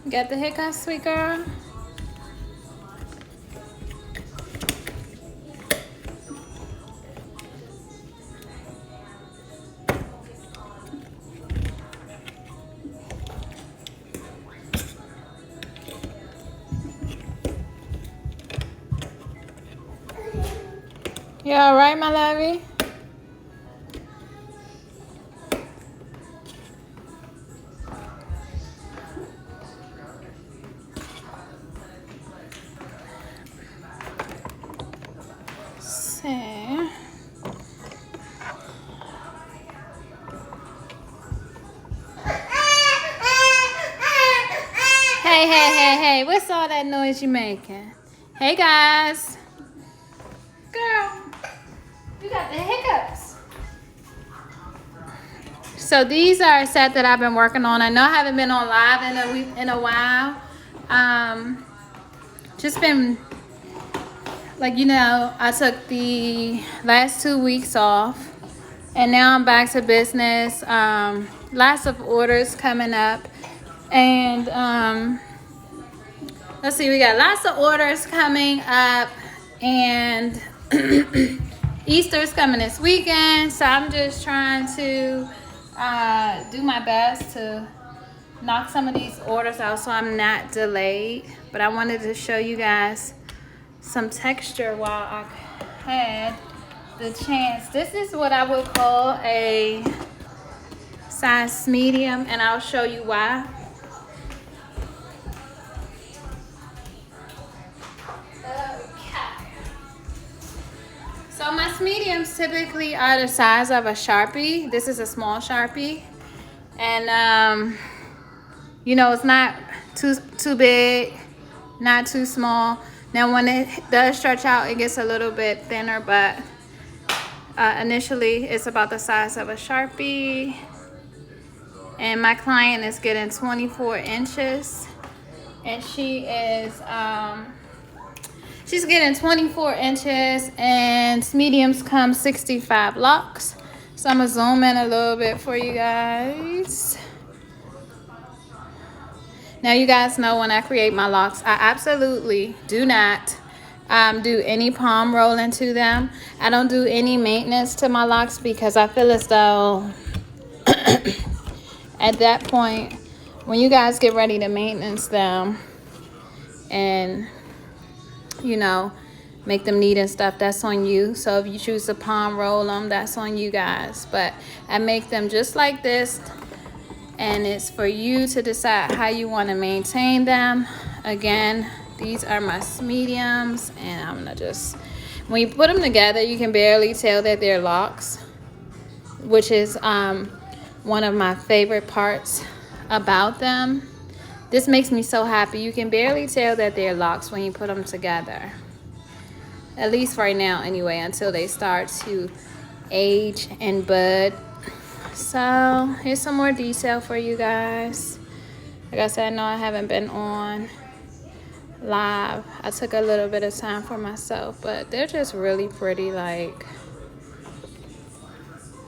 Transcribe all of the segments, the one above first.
You got the hiccups, sweet girl? You all right, my lovey? See. Hey, what's all that noise you making? Hey, guys. Girl, you got the hiccups. So these are a set that I've been working on. I know I haven't been on live in a while. Just been, like, you know, I took the last 2 weeks off. And now I'm back to business. Lots of orders coming up. And let's see, we got lots of orders coming up. And Easter's coming this weekend. So I'm just trying to do my best to knock some of these orders out so I'm not delayed. But I wanted to show you guys some texture while I had the chance. This is what I would call a size medium, and I'll show you why. Okay. So my mediums typically are the size of a Sharpie. This is a small Sharpie, and you know, it's not too big, not too small. Now when it does stretch out, it gets a little bit thinner, but initially it's about the size of a Sharpie. And my client is getting 24 inches, and she is she's getting 24 inches, and mediums come 65 locks. So I'm gonna zoom in a little bit for you guys. Now you guys know when I create my locks, I absolutely do not do any palm rolling to them. I don't do any maintenance to my locks because I feel as though at that point, when you guys get ready to maintenance them and, you know, make them neat and stuff, that's on you. So if you choose to palm roll them, that's on you guys. But I make them just like this, and it's for you to decide how you want to maintain them. Again, these are my mediums, and I'm gonna just, when you put them together, you can barely tell that they're locks, which is one of my favorite parts about them. This makes me so happy. You can barely tell that they're locks when you put them together. At least right now anyway, until they start to age and bud. So here's some more detail for you guys. Like I said, I know I haven't been on live. I took a little bit of time for myself, but they're just really pretty. Like,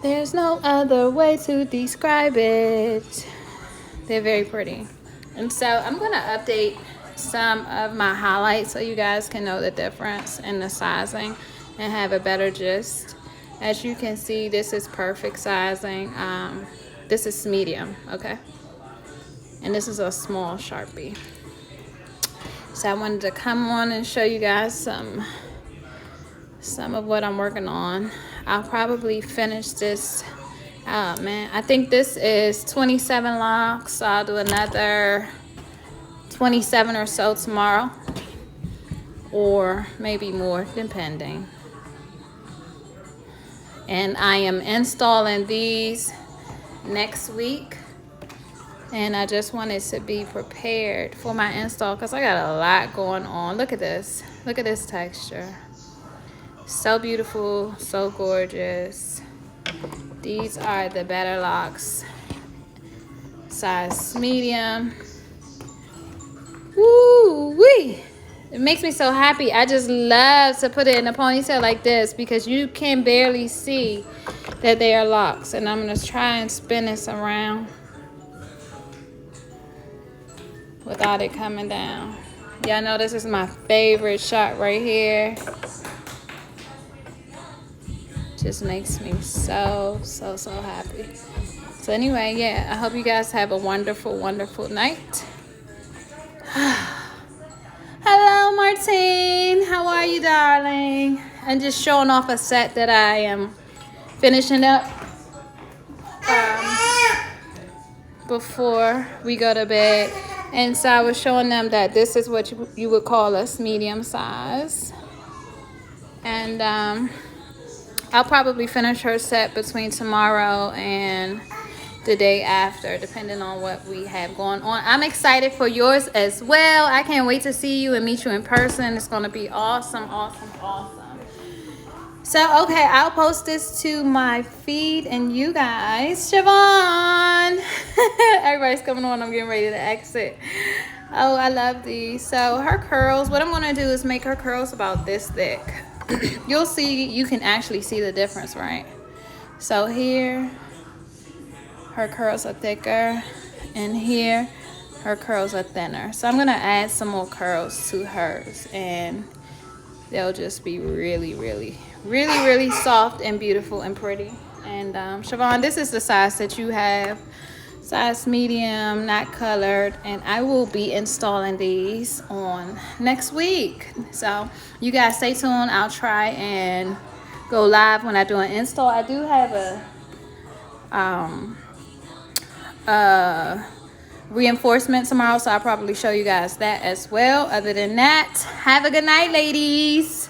there's no other way to describe it. They're very pretty. And so I'm gonna update some of my highlights so you guys can know the difference in the sizing and have a better gist. As you can see, this is perfect sizing. This is medium, okay? And this is a small Sharpie. So I wanted to come on and show you guys some of what I'm working on. I'll probably finish this. Oh man, I think this is 27 locks. So I'll do another 27 or so tomorrow, or maybe more, depending. And I am installing these next week, and I just wanted to be prepared for my install because I got a lot going on. Look at this. Look at this texture. So beautiful, so gorgeous. These are the Better Locks size medium. Woo-wee! It makes me so happy. I just love to put it in a ponytail like this because you can barely see that they are locks. And I'm going to try and spin this around. without it coming down. Y'all know this is my favorite shot right here. Just makes me so happy. So anyway, yeah, I hope you guys have a wonderful night. Hello, Martine. How are you, darling? I'm just showing off a set that I am finishing up before we go to bed. And so I was showing them that this is what you would call a medium size. And I'll probably finish her set between tomorrow and the day after, depending on what we have going on. I'm excited for yours as well. I can't wait to see you and meet you in person. It's going to be awesome. So, okay, I'll post this to my feed and you guys. Siobhan! Everybody's coming on. I'm getting ready to exit. Oh, I love these. So, her curls, what I'm going to do is make her curls about this thick. You'll see, you can actually see the difference, right? So, here, her curls are thicker. And here, her curls are thinner. So, I'm going to add some more curls to hers. And they'll just be really soft and beautiful and pretty. And Siobhan, this is the size that you have, size medium, not colored, and I will be installing these on next week. So you guys stay tuned. I'll try and go live when I do an install. I do have a reinforcement tomorrow, so I'll probably show you guys that as well. Other than that, have a good night, ladies.